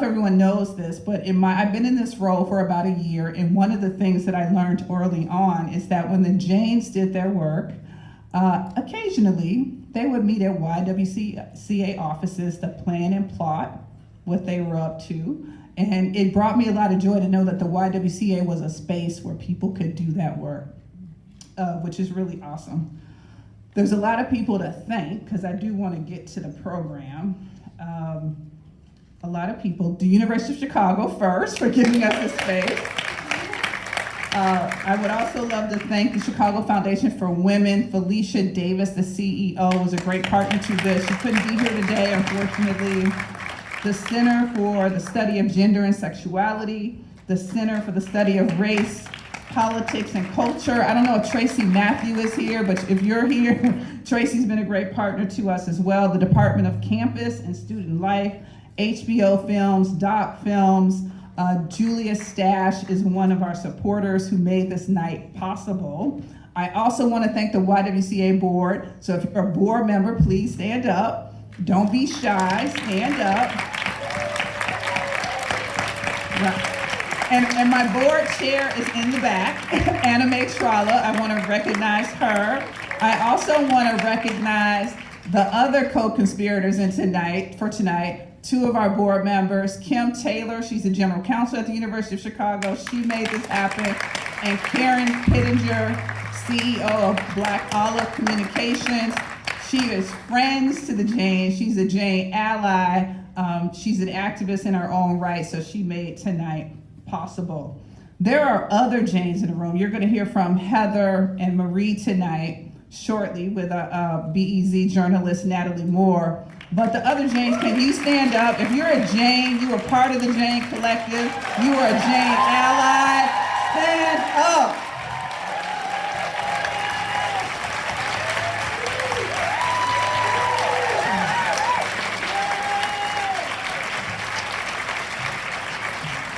everyone knows this, but I've been in this role for about a year, and one of the things that I learned early on is that when the Janes did their work, occasionally they would meet at YWCA offices to plan and plot what they were up to. And it brought me a lot of joy to know that the YWCA was a space where people could do that work, which is really awesome. There's a lot of people to thank, because I do want to get to the program. A lot of people, the University of Chicago first for giving us this space. I would also love to thank the Chicago Foundation for Women. Felicia Davis, the CEO, was a great partner to this. She couldn't be here today, unfortunately. The Center for the Study of Gender and Sexuality, the Center for the Study of Race, Politics, and Culture. I don't know if Tracy Matthew is here, but if you're here, Tracy's been a great partner to us as well. The Department of Campus and Student Life, HBO Films, Doc Films. Julia Stash is one of our supporters who made this night possible. I also want to thank the YWCA board. So if you're a board member, please stand up. Don't be shy, stand up. And my board chair is in the back, Anna Mae Trala. I want to recognize her. I also want to recognize the other co-conspirators for tonight. Two of our board members, Kim Taylor, she's the general counsel at the University of Chicago. She made this happen. And Karen Pittenger, CEO of Black Olive Communications. She is friends to the Janes. She's a Jane ally. She's an activist in her own right, so she made tonight possible. There are other Janes in the room. You're going to hear from Heather and Marie tonight shortly with BEZ journalist Natalie Moore. But the other Janes, can you stand up? If you're a Jane, you are part of the Jane Collective, you are a Jane ally, stand up.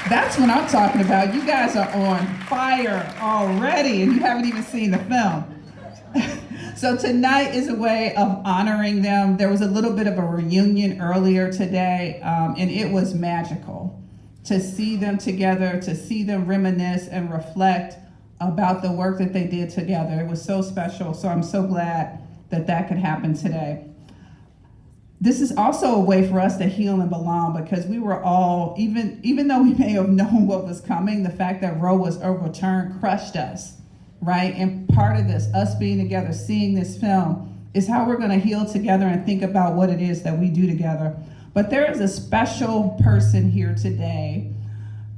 That's what I'm talking about. You guys are on fire already, and you haven't even seen the film. So tonight is a way of honoring them. There was a little bit of a reunion earlier today, and it was magical to see them together, to see them reminisce and reflect about the work that they did together. It was so special, so I'm so glad that that could happen today. This is also a way for us to heal and belong, because we were all, even though we may have known what was coming, the fact that Roe was overturned crushed us. Right? And part of this, us being together, seeing this film, is how we're going to heal together and think about what it is that we do together. But there is a special person here today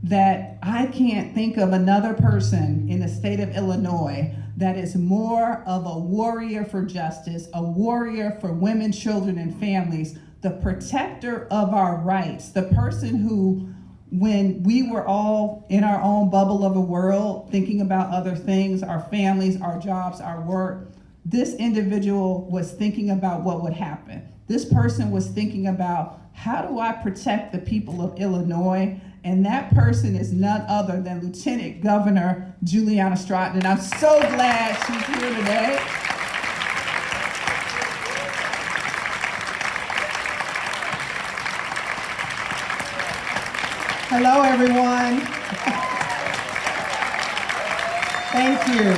that I can't think of another person in the state of Illinois that is more of a warrior for justice, a warrior for women, children, and families, the protector of our rights, the person who, when we were all in our own bubble of a world, thinking about other things, our families, our jobs, our work, this individual was thinking about what would happen. This person was thinking about, how do I protect the people of Illinois? And that person is none other than Lieutenant Governor Julianna Stratton. And I'm so glad she's here today. Hello, everyone. Thank you.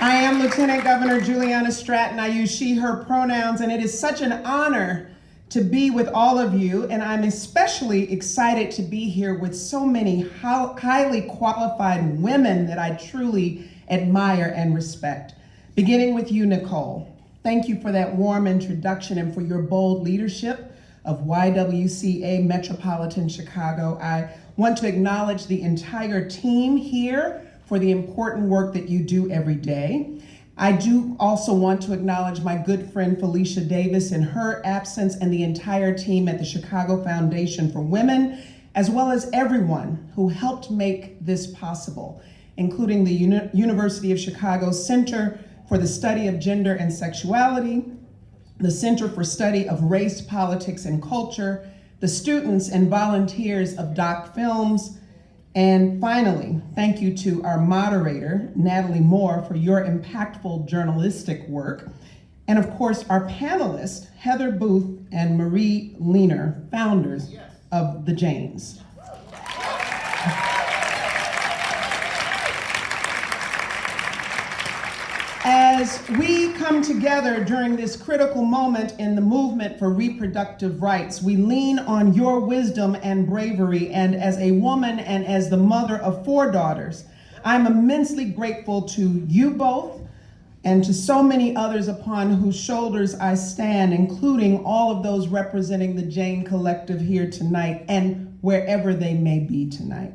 I am Lieutenant Governor Julianna Stratton. I use she, her pronouns, and it is such an honor to be with all of you, and I'm especially excited to be here with so many highly qualified women that I truly admire and respect. Beginning with you, Nicole. Thank you for that warm introduction and for your bold leadership of YWCA Metropolitan Chicago. I want to acknowledge the entire team here for the important work that you do every day. I do also want to acknowledge my good friend Felicia Davis in her absence, and the entire team at the Chicago Foundation for Women, as well as everyone who helped make this possible, including the University of Chicago Center for the Study of Gender and Sexuality, the Center for Study of Race, Politics, and Culture, the students and volunteers of Doc Films, and finally, thank you to our moderator, Natalie Moore, for your impactful journalistic work. And of course, our panelists, Heather Booth and Marie Leaner, founders of the Janes. As we come together during this critical moment in the movement for reproductive rights, we lean on your wisdom and bravery, and as a woman and as the mother of 4 daughters, I'm immensely grateful to you both and to so many others upon whose shoulders I stand, including all of those representing the Jane Collective here tonight and wherever they may be tonight.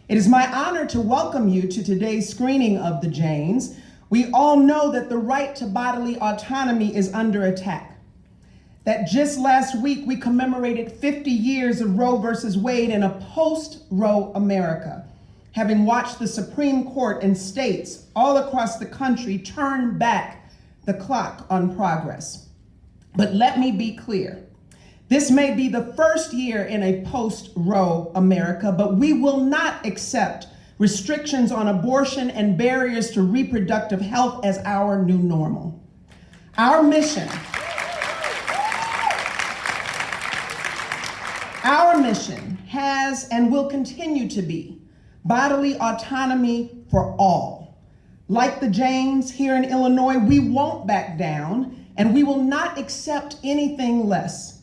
It is my honor to welcome you to today's screening of the Janes. We all know that the right to bodily autonomy is under attack. That just last week we commemorated 50 years of Roe versus Wade in a post-Roe America, having watched the Supreme Court and states all across the country turn back the clock on progress. But let me be clear. This may be the first year in a post-Roe America, but we will not accept restrictions on abortion and barriers to reproductive health as our new normal. Our mission has and will continue to be bodily autonomy for all. Like the Janes here in Illinois, we won't back down and we will not accept anything less.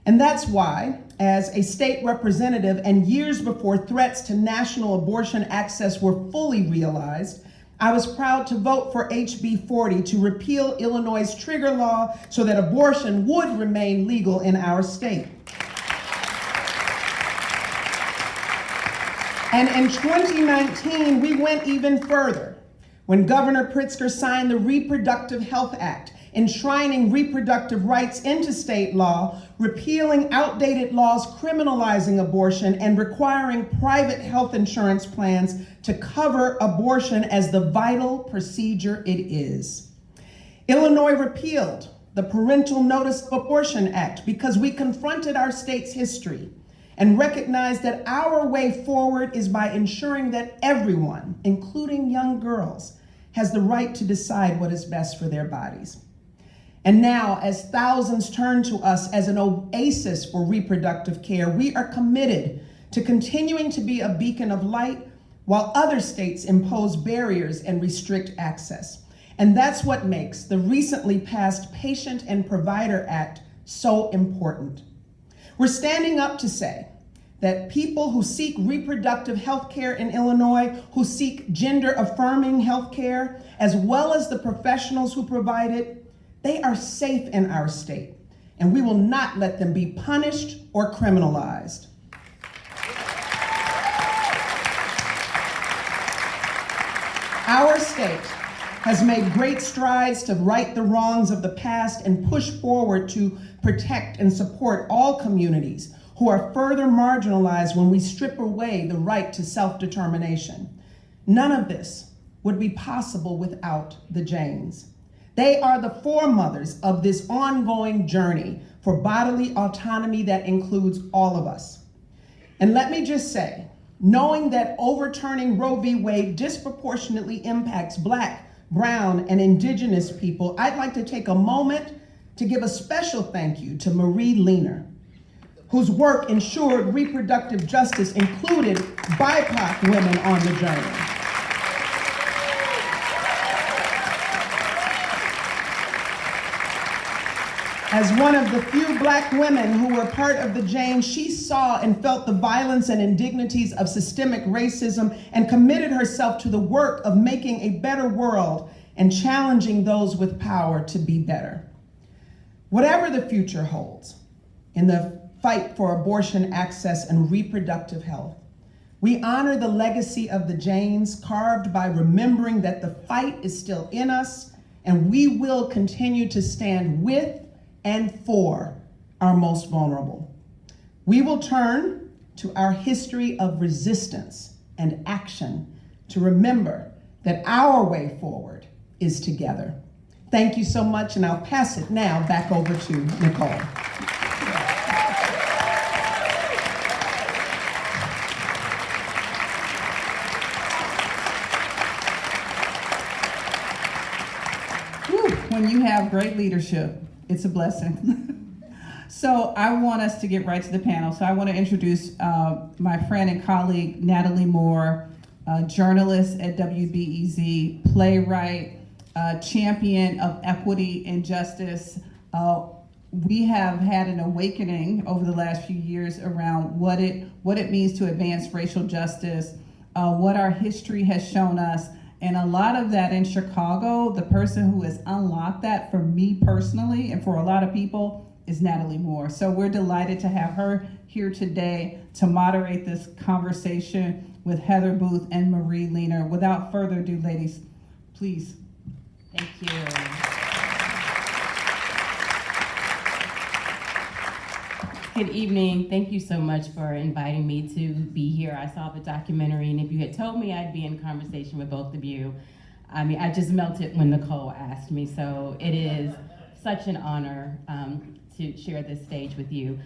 And that's why, as a state representative and years before threats to national abortion access were fully realized, I was proud to vote for HB 40 to repeal Illinois' trigger law so that abortion would remain legal in our state. And in 2019, we went even further when Governor Pritzker signed the Reproductive Health Act, enshrining reproductive rights into state law, repealing outdated laws criminalizing abortion, and requiring private health insurance plans to cover abortion as the vital procedure it is. Illinois repealed the Parental Notice of Abortion Act because we confronted our state's history and recognized that our way forward is by ensuring that everyone, including young girls, has the right to decide what is best for their bodies. And now, as thousands turn to us as an oasis for reproductive care, we are committed to continuing to be a beacon of light while other states impose barriers and restrict access. And that's what makes the recently passed Patient and Provider Act so important. We're standing up to say that people who seek reproductive health care in Illinois, who seek gender-affirming health care, as well as the professionals who provide it, they are safe in our state, and we will not let them be punished or criminalized. Our state has made great strides to right the wrongs of the past and push forward to protect and support all communities who are further marginalized when we strip away the right to self-determination. None of this would be possible without the Janes. They are the foremothers of this ongoing journey for bodily autonomy that includes all of us. And let me just say, knowing that overturning Roe v. Wade disproportionately impacts Black, Brown, and Indigenous people, I'd like to take a moment to give a special thank you to Marie Leaner, whose work ensured reproductive justice included BIPOC women on the journey. As one of the few Black women who were part of the Janes, she saw and felt the violence and indignities of systemic racism and committed herself to the work of making a better world and challenging those with power to be better. Whatever the future holds in the fight for abortion access and reproductive health, we honor the legacy of the Janes, carved by remembering that the fight is still in us, and we will continue to stand with and for our most vulnerable. We will turn to our history of resistance and action to remember that our way forward is together. Thank you so much, and I'll pass it now back over to Nicole. When you have great leadership. It's a blessing. So I want us to get right to the panel. So I want to introduce my friend and colleague, Natalie Moore, journalist at WBEZ, playwright, champion of equity and justice. We have had an awakening over the last few years around what it means to advance racial justice, what our history has shown us, and a lot of that in Chicago. The person who has unlocked that for me personally and for a lot of people is Natalie Moore. So we're delighted to have her here today to moderate this conversation with Heather Booth and Marie Leaner. Without further ado, ladies, please. Thank you. Good evening. Thank you so much for inviting me to be here. I saw the documentary, and if you had told me I'd be in conversation with both of you, I just melted when Nicole asked me. So it is such an honor to share this stage with you.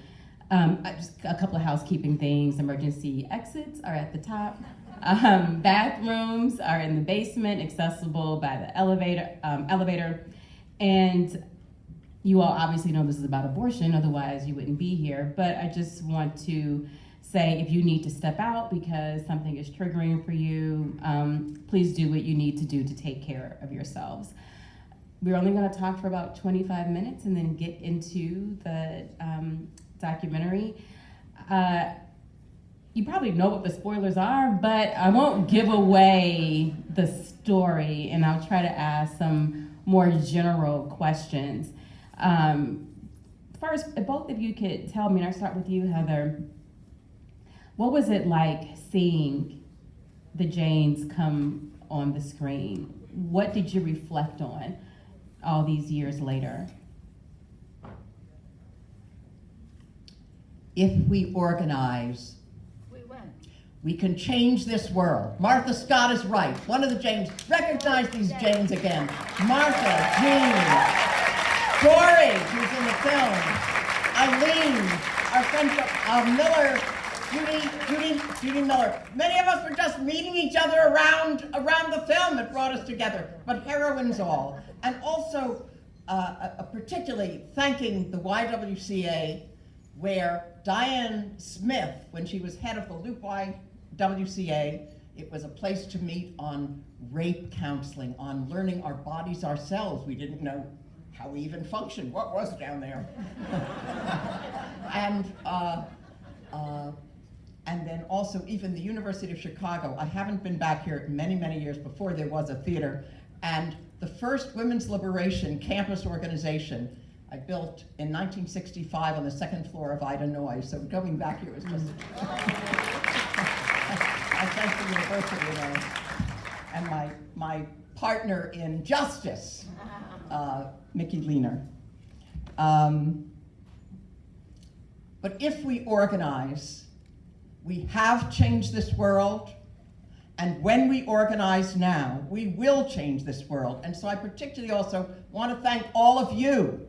Just a couple of housekeeping things. Emergency exits are at the top. Bathrooms are in the basement, accessible by the elevator. And you all obviously know this is about abortion, otherwise you wouldn't be here. But I just want to say, if you need to step out because something is triggering for you, please do what you need to do to take care of yourselves. We're only going to talk for about 25 minutes and then get into the documentary. You probably know what the spoilers are, but I won't give away the story, and I'll try to ask some more general questions. First, if both of you could tell me, and I'll start with you, Heather, what was it like seeing the Janes come on the screen? What did you reflect on all these years later? If we organize, we can change this world. Martha Scott is right. One of the Janes, recognize these Janes again. Martha, Jean, Dory, who's in the film, Eileen, our friend Miller, Judy Miller. Many of us were just meeting each other around the film. It brought us together, but heroines all. And also, particularly thanking the YWCA, where Diane Smith, when she was head of the Loop YWCA, it was a place to meet on rape counseling, on learning our bodies ourselves. We didn't know how we even functioned. What was down there? And then also even the University of Chicago. I haven't been back here many, many years before there was a theater. And the first women's liberation campus organization I built in 1965 on the second floor of Ida Noy. So going back here was just, I thank the university and my partner in justice, Mickey Leaner. But if we organize, we have changed this world, and when we organize now, we will change this world. And so I particularly also want to thank all of you.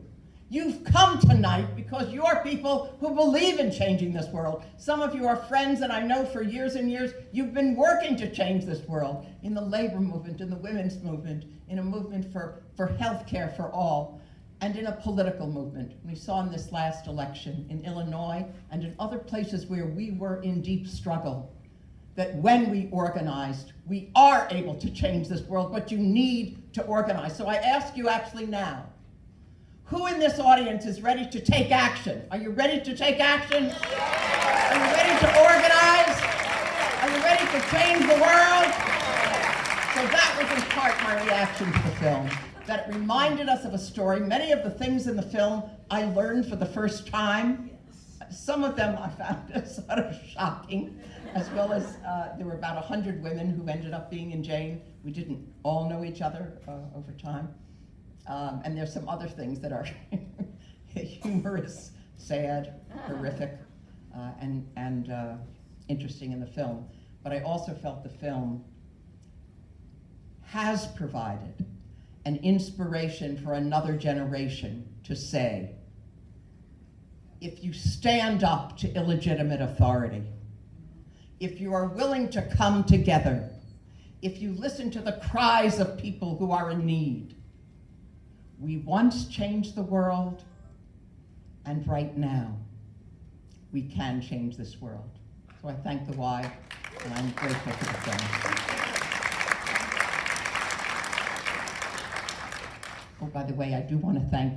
You've come tonight because you're people who believe in changing this world. Some of you are friends, and I know for years and years you've been working to change this world in the labor movement, in the women's movement, in a movement for health care for all, and in a political movement. We saw in this last election in Illinois and in other places where we were in deep struggle, that when we organized, we are able to change this world, but you need to organize. So I ask you actually now, who in this audience is ready to take action? Are you ready to take action? Are you ready to organize? Are you ready to change the world? So that was in part my reaction to the film, that it reminded us of a story. Many of the things in the film I learned for the first time. Some of them I found sort of shocking, as well as there were about 100 women who ended up being in Jane. We didn't all know each other over time. And there's some other things that are humorous, sad, horrific, and interesting in the film. But I also felt the film has provided an inspiration for another generation to say, if you stand up to illegitimate authority, if you are willing to come together, if you listen to the cries of people who are in need, We once changed the world, and right now, we can change this world. So I thank the Y, and I'm grateful for the film. Oh, by the way, I do want to thank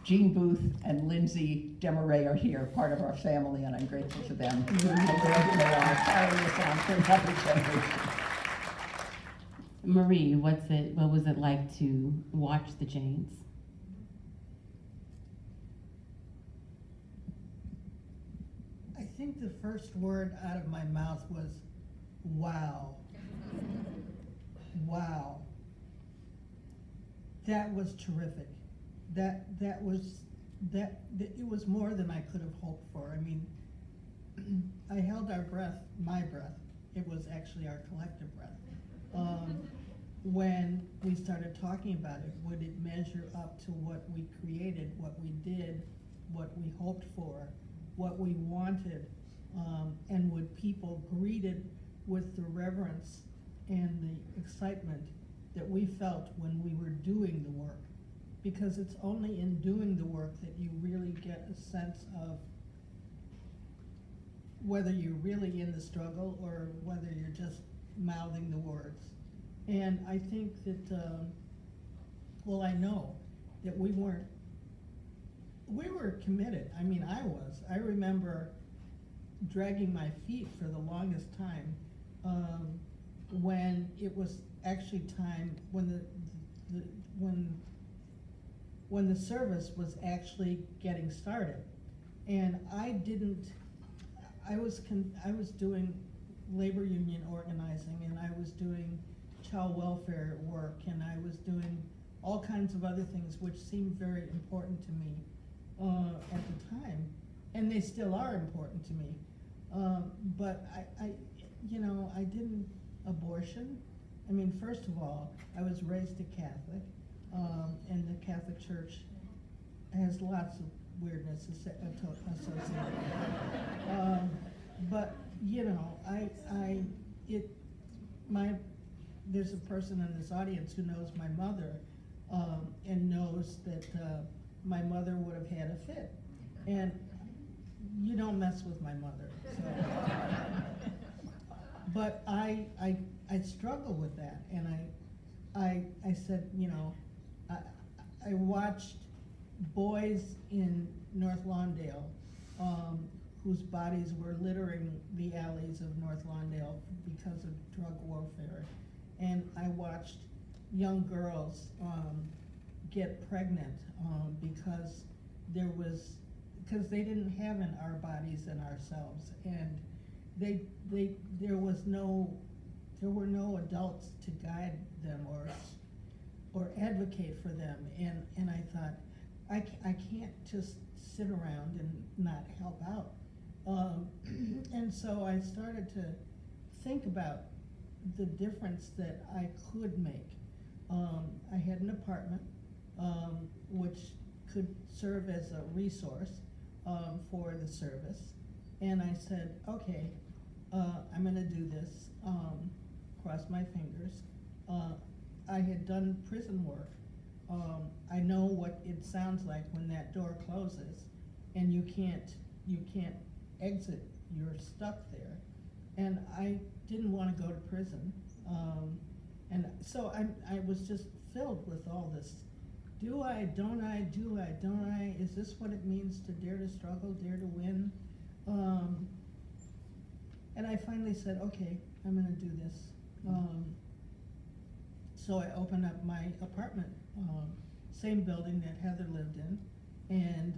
Jean Booth and Lindsay Demaray are here, part of our family, and I'm grateful for them. And wherever they are, carrying us on for another generation. Marie, what was it like to watch the Janes? I think the first word out of my mouth was, wow. Wow. That was terrific. It was more than I could have hoped for. I mean, I held our breath, my breath. It was actually our collective breath. When we started talking about it, would it measure up to what we created, what we did, what we hoped for, what we wanted, and would people greet it with the reverence and the excitement that we felt when we were doing the work? Because it's only in doing the work that you really get a sense of whether you're really in the struggle or whether you're just mouthing the words. And I think that, well, I know that we were committed. I mean, I was. I remember dragging my feet for the longest time when it was actually time, when the service was actually getting started. And I was doing labor union organizing, and I was doing child welfare work, and I was doing all kinds of other things which seemed very important to me at the time, and they still are important to me. But I didn't abortion. I mean, first of all, I was raised a Catholic, and the Catholic Church has lots of weirdness associated with it. But there's a person in this audience who knows my mother, and knows that my mother would have had a fit, and you don't mess with my mother. So. But I struggle with that, and I said, I watched boys in North Lawndale whose bodies were littering the alleys of North Lawndale because of drug warfare. And I watched young girls get pregnant because they didn't have in our bodies and ourselves, and there were no adults to guide them or advocate for them, and I thought, I can't just sit around and not help out. And so I started to think about the difference that I could make. I had an apartment which could serve as a resource for the service, and I said, okay, I'm gonna do this, cross my fingers. I had done prison work. I know what it sounds like when that door closes and you can't exit, you're stuck there. And I didn't want to go to prison. And so I was just filled with all this. Do I, don't I, do I, don't I? Is this what it means to dare to struggle, dare to win? And I finally said, okay, I'm gonna do this. So I opened up my apartment, same building that Heather lived in, and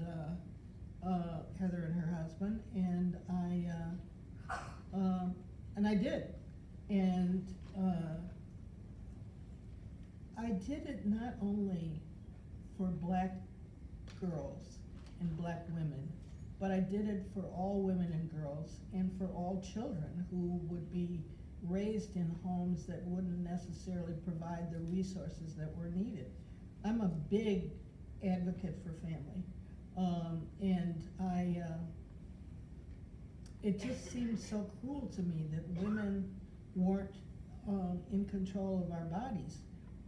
Heather and her husband, and I did. And I did it not only for black girls and black women, but I did it for all women and girls and for all children who would be raised in homes that wouldn't necessarily provide the resources that were needed. I'm a big advocate for family, and it just seems so cruel to me that women weren't in control of our bodies.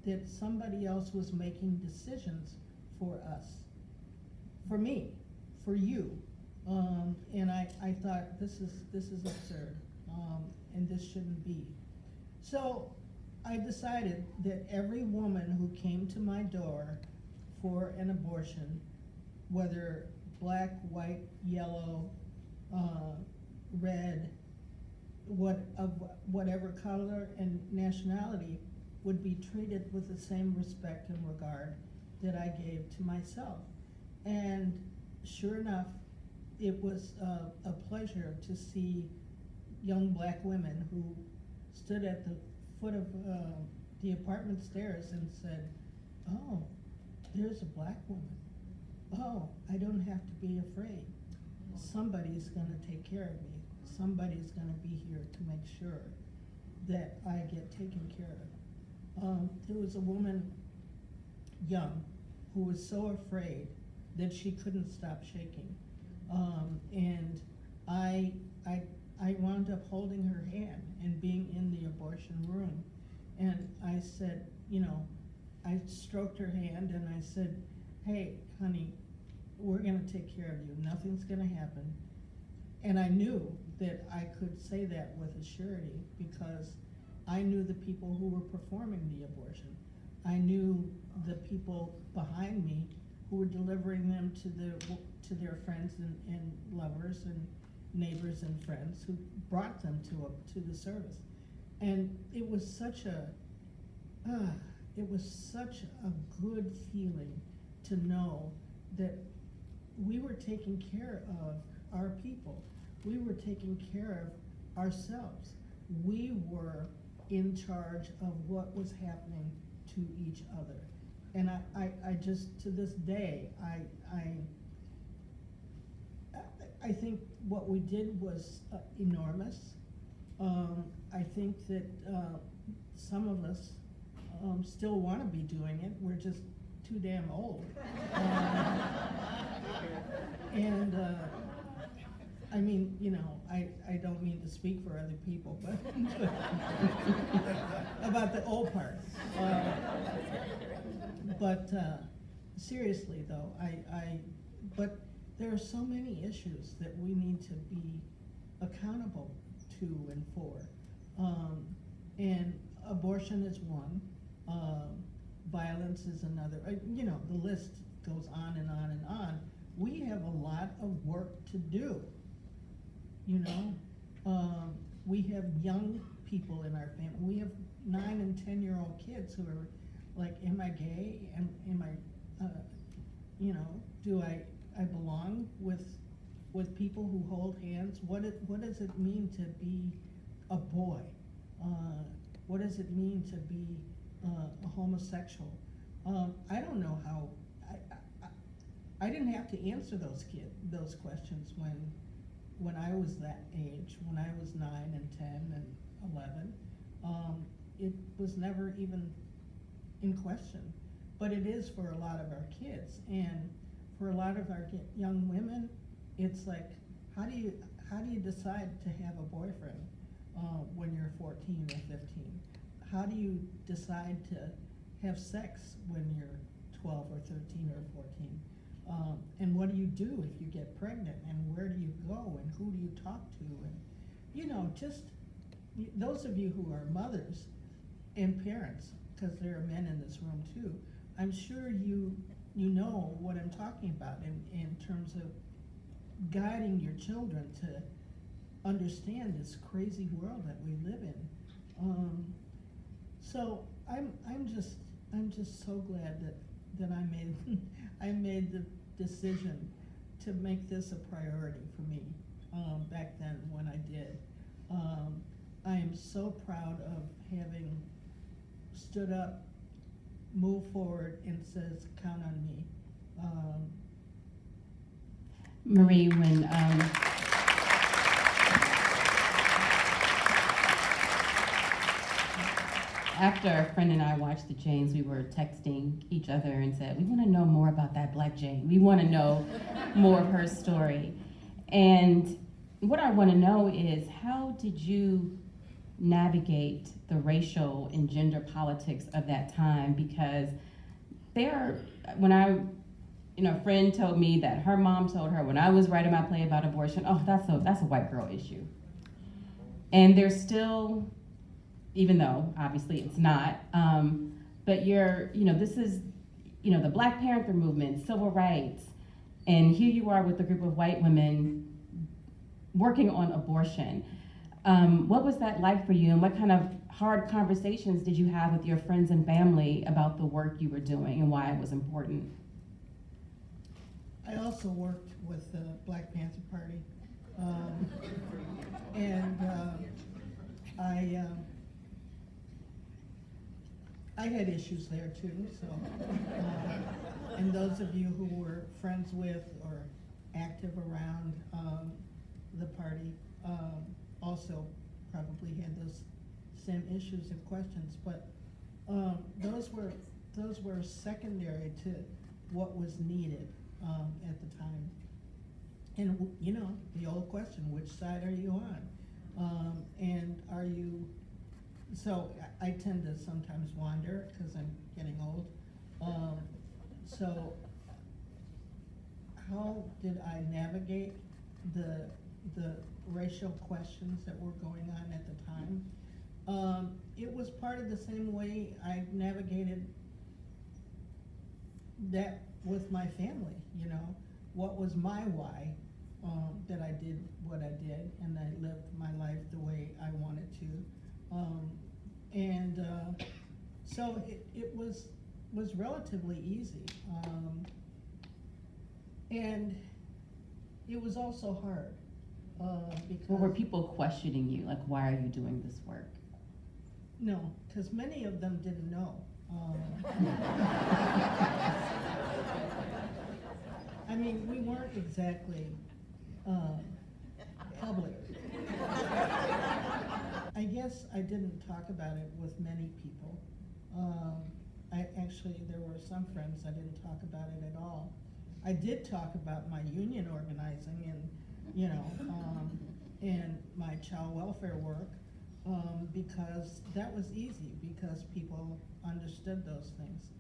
that somebody else was making decisions for us, for me, for you. And I thought, this is absurd, and this shouldn't be. So I decided that every woman who came to my door for an abortion, whether black, white, yellow, red, whatever color and nationality, would be treated with the same respect and regard that I gave to myself. And sure enough, it was a pleasure to see young black women who stood at the foot of the apartment stairs and said, "Oh, there's a black woman. Oh, I don't have to be afraid. Somebody's gonna take care of me. Somebody's gonna be here to make sure that I get taken care of." There was a woman, young, who was so afraid that she couldn't stop shaking. And I wound up holding her hand and being in the abortion room. And I said, I stroked her hand and I said, "Hey, honey, we're gonna take care of you. Nothing's gonna happen." And I knew that I could say that with a surety because I knew the people who were performing the abortion. I knew the people behind me who were delivering them to their friends and lovers and neighbors and friends who brought them to the service. And it was such a good feeling to know that we were taking care of our people. We were taking care of ourselves. We were in charge of what was happening to each other. And I just, to this day, I think what we did was enormous. I think that some of us still want to be doing it. We're just too damn old. And I mean, I don't mean to speak for other people, but about the old part. But seriously though, but there are so many issues that we need to be accountable to and for. And abortion is one, violence is another. The list goes on and on and on. We have a lot of work to do. We have young people in our family. We have 9 and 10-year-old kids who are like, am I gay? Am I, do I belong with people who hold hands? What does it mean to be a boy? What does it mean to be a homosexual? I don't know how. I didn't have to answer those questions when I was that age, when I was 9 and 10 and 11. It was never even in question, but it is for a lot of our kids, and for a lot of our young women, it's like, how do you decide to have a boyfriend when you're 14 or 15? How do you decide to have sex when you're 12 or 13 or 14? And what do you do if you get pregnant, and where do you go, and who do you talk to? And just those of you who are mothers and parents, because there are men in this room too, I'm sure you know what I'm talking about in terms of guiding your children to understand this crazy world that we live in. So I'm just so glad that I made the decision to make this a priority for me back then when I did. I am so proud of having stood up, moved forward, and says, count on me. Marie, when after a friend and I watched the Janes, we were texting each other and said, we want to know more about that Black Jane. We want to know more of her story. And what I want to know is, how did you navigate the racial and gender politics of that time? Because a friend told me that her mom told her when I was writing my play about abortion, oh, that's a white girl issue. And there's still, even though obviously it's not, but this is, the Black Panther movement, civil rights, and here you are with a group of white women working on abortion. What was that like for you, and what kind of hard conversations did you have with your friends and family about the work you were doing and why it was important? I also worked with the Black Panther Party, I had issues there too. So, and those of you who were friends with or active around the party also probably had those same issues and questions. But those were secondary to what was needed at the time. And the old question, which side are you on? And are you, so I tend to sometimes wander because I'm getting old. So how did I navigate the racial questions that were going on at the time? It was part of the same way I navigated that with my family, what was my why, that I did what I did, and I lived my life the way I wanted to. So it was relatively easy. And it was also hard, because. Well, were people questioning you, like, why are you doing this work? No, because many of them didn't know. I mean, we weren't exactly public. I guess I didn't talk about it with many people. There were some friends I didn't talk about it at all. I did talk about my union organizing and, and my child welfare work, because that was easy, because people understood those things.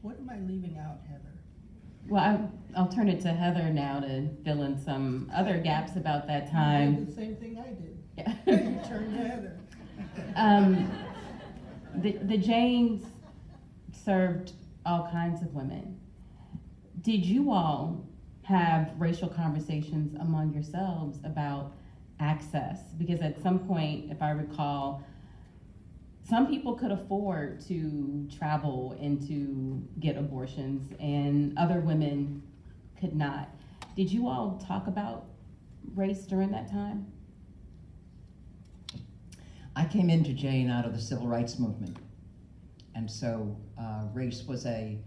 What am I leaving out, Heather? Well, I'll turn it to Heather now to fill in some other gaps about that time. You did the same thing I did. Yeah. You turned to Heather. The Janes served all kinds of women. Did you all have racial conversations among yourselves about access? Because at some point, if I recall, some people could afford to travel and to get abortions, and other women could not. Did you all talk about race during that time? I came into Jane out of the civil rights movement, and so race was a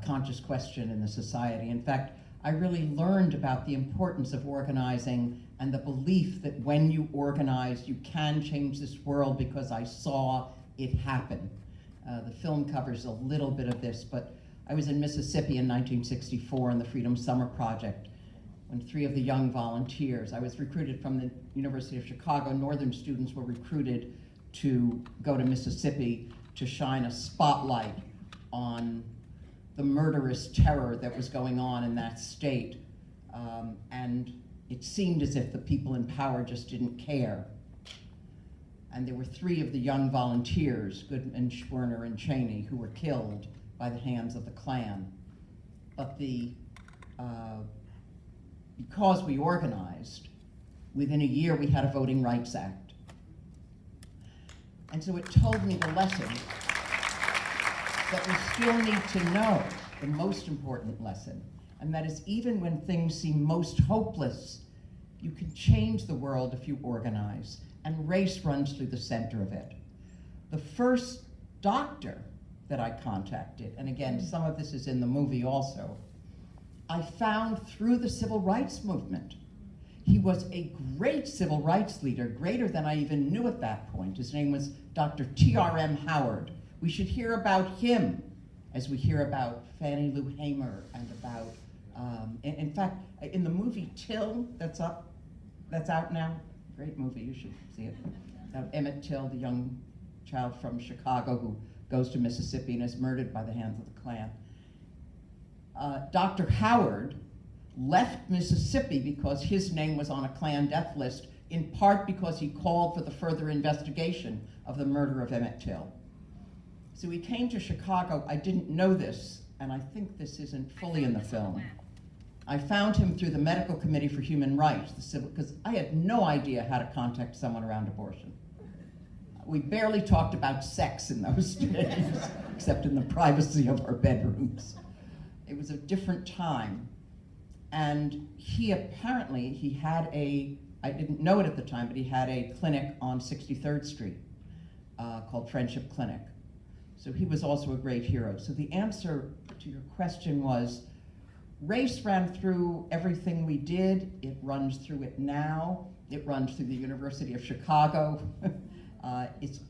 conscious question in the society. In fact, I really learned about the importance of organizing and the belief that when you organize, you can change this world, because I saw it happen. The film covers a little bit of this, but I was in Mississippi in 1964 in the Freedom Summer Project, when 3 of the young volunteers, I was recruited from the University of Chicago, Northern students were recruited to go to Mississippi to shine a spotlight on the murderous terror that was going on in that state. And it seemed as if the people in power just didn't care. And there were 3 of the young volunteers, Goodman, Schwerner, and Cheney, who were killed by the hands of the Klan. But because we organized, within a year we had a Voting Rights Act. And so it told me the lesson that we still need to know, the most important lesson, and that is, even when things seem most hopeless, you can change the world if you organize, and race runs through the center of it. The first doctor that I contacted, and again, some of this is in the movie also, I found through the civil rights movement. He was a great civil rights leader, greater than I even knew at that point. His name was Dr. T.R.M. Howard. We should hear about him as we hear about Fannie Lou Hamer and about In fact, in the movie Till, that's out now, great movie, you should see it. Emmett Till, the young child from Chicago who goes to Mississippi and is murdered by the hands of the Klan. Dr. Howard left Mississippi because his name was on a Klan death list, in part because he called for the further investigation of the murder of Emmett Till. So he came to Chicago. I didn't know this, and I think this isn't fully in the film. I found him through the Medical Committee for Human Rights, because I had no idea how to contact someone around abortion. We barely talked about sex in those days, except in the privacy of our bedrooms. It was a different time. And he apparently, had I didn't know it at the time, but he had a clinic on 63rd Street called Friendship Clinic. So he was also a great hero. So the answer to your question was, race ran through everything we did. It runs through it now. It runs through the University of Chicago. It's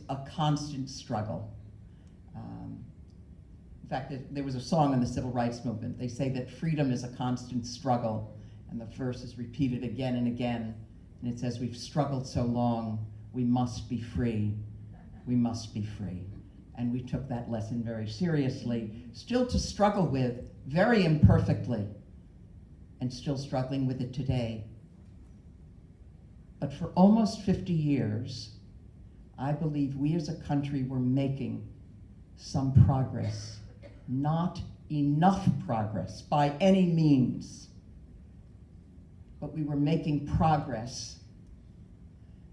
a constant struggle. In fact, there was a song in the civil rights movement. They say that freedom is a constant struggle, and the verse is repeated again and again. And it says, we've struggled so long, we must be free. We must be free. And we took that lesson very seriously, still to struggle with very imperfectly, and still struggling with it today. But for almost 50 years, I believe we as a country were making some progress. Not enough progress by any means, but we were making progress.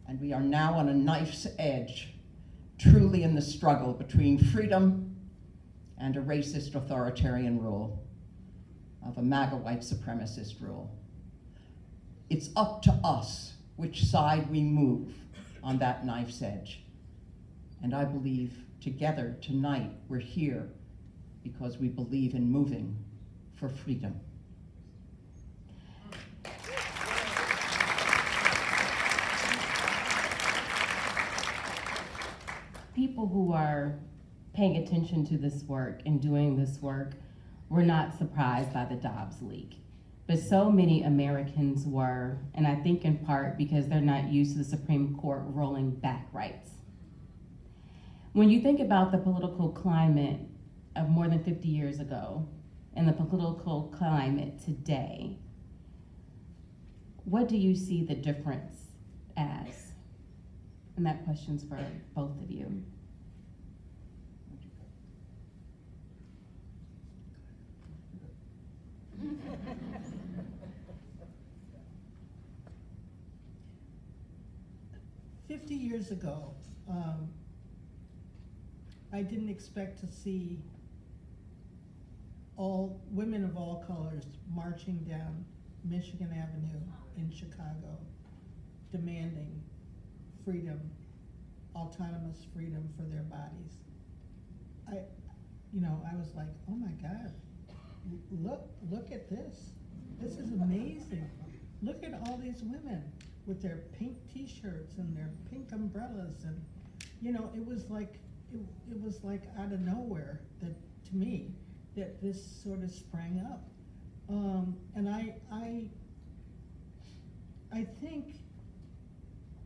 And we are now on a knife's edge, truly in the struggle between freedom and a racist authoritarian rule, of a MAGA white supremacist rule. It's up to us which side we move on that knife's edge. And I believe together tonight we're here because we believe in moving for freedom. People who are paying attention to this work and doing this work were not surprised by the Dobbs leak. But so many Americans were, and I think in part because they're not used to the Supreme Court rolling back rights. When you think about the political climate of more than 50 years ago and the political climate today, what do you see the difference as? And that question's for both of you. "50 years ago, I didn't expect to see all women of all colors marching down Michigan Avenue in Chicago, demanding freedom, autonomous freedom for their bodies. I was like, oh my God, look at this. This is amazing. Look at all these women with their pink t-shirts and their pink umbrellas, and it was like out of nowhere that, to me, that this sort of sprang up. And I think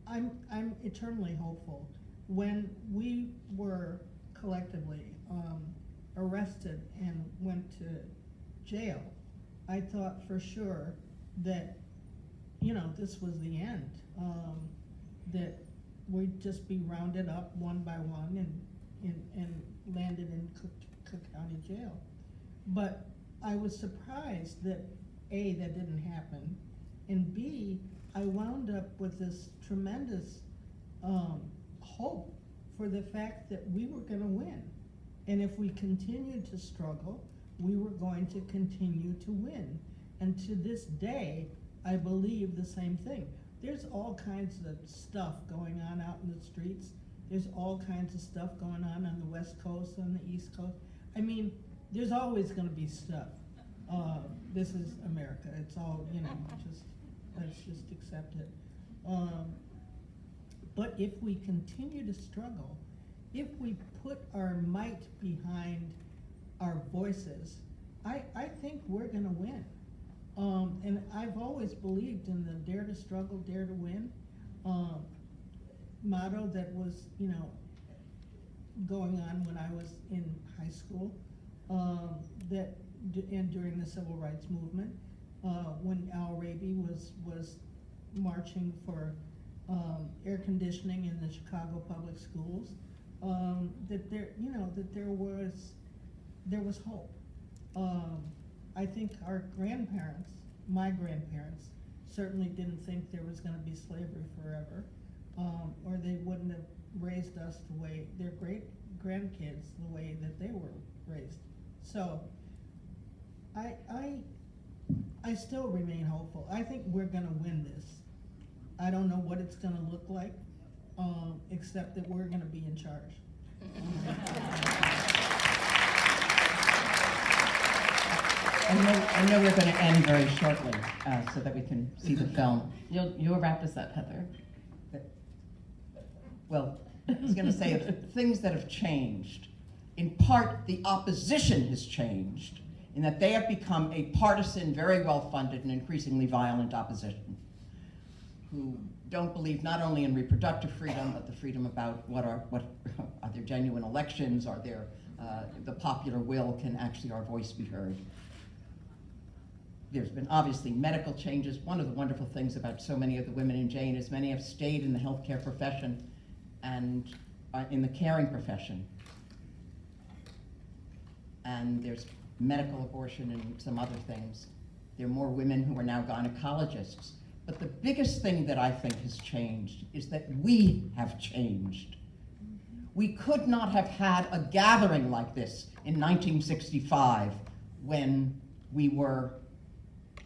I'm eternally hopeful. When we were collectively arrested and went to jail, I thought for sure that this was the end, that we'd just be rounded up one by one and landed in Cook County Jail. But I was surprised that A, that didn't happen, and B, I wound up with this tremendous hope for the fact that we were going to win. And if we continued to struggle, we were going to continue to win. And to this day, I believe the same thing. There's all kinds of stuff going on out in the streets. There's all kinds of stuff going on the West Coast, on the East Coast. I mean, there's always going to be stuff. This is America. It's all, let's just accept it. But if we continue to struggle, if we put our might behind our voices, I think we're gonna win. And I've always believed in the dare to struggle, dare to win motto that was, going on when I was in high school, and during the civil rights movement, when Al Raby was marching for air conditioning in the Chicago public schools, that there was hope. I think our grandparents, my grandparents, certainly didn't think there was going to be slavery forever, or they wouldn't have raised us the way their great grandkids the way that they were raised. So I still remain hopeful. I think we're going to win this. I don't know what it's going to look like, except that we're going to be in charge. I know we're going to end very shortly, so that we can see the film. You'll wrap us up, Heather. Well, I was going to say things that have changed. In part, the opposition has changed in that they have become a partisan, very well-funded, and increasingly violent opposition who don't believe not only in reproductive freedom, but the freedom about what are there genuine elections, are there the popular will, can actually our voice be heard. There's been obviously medical changes. One of the wonderful things about so many of the women in Jane is many have stayed in the healthcare profession and in the caring profession. And there's medical abortion and some other things. There are more women who are now gynecologists. But the biggest thing that I think has changed is that we have changed. We could not have had a gathering like this in 1965 when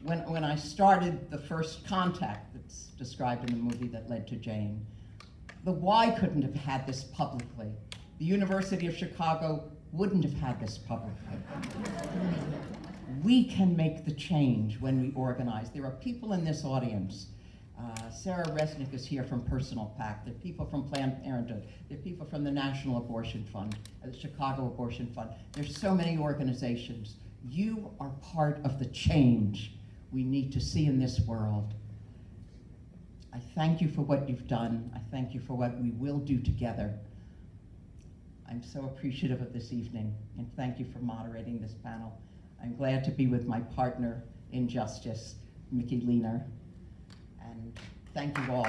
I started the first contact that's described in the movie that led to Jane. The Y couldn't have had this publicly. The University of Chicago wouldn't have had this publicly. We can make the change when we organize. There are people in this audience. Sarah Resnick is here from Personal PAC. There are people from Planned Parenthood. There are people from the National Abortion Fund, the Chicago Abortion Fund. There's so many organizations. You are part of the change we need to see in this world. I thank you for what you've done. I thank you for what we will do together. I'm so appreciative of this evening, and thank you for moderating this panel. I'm glad to be with my partner in justice, Mickey Leaner, and thank you all.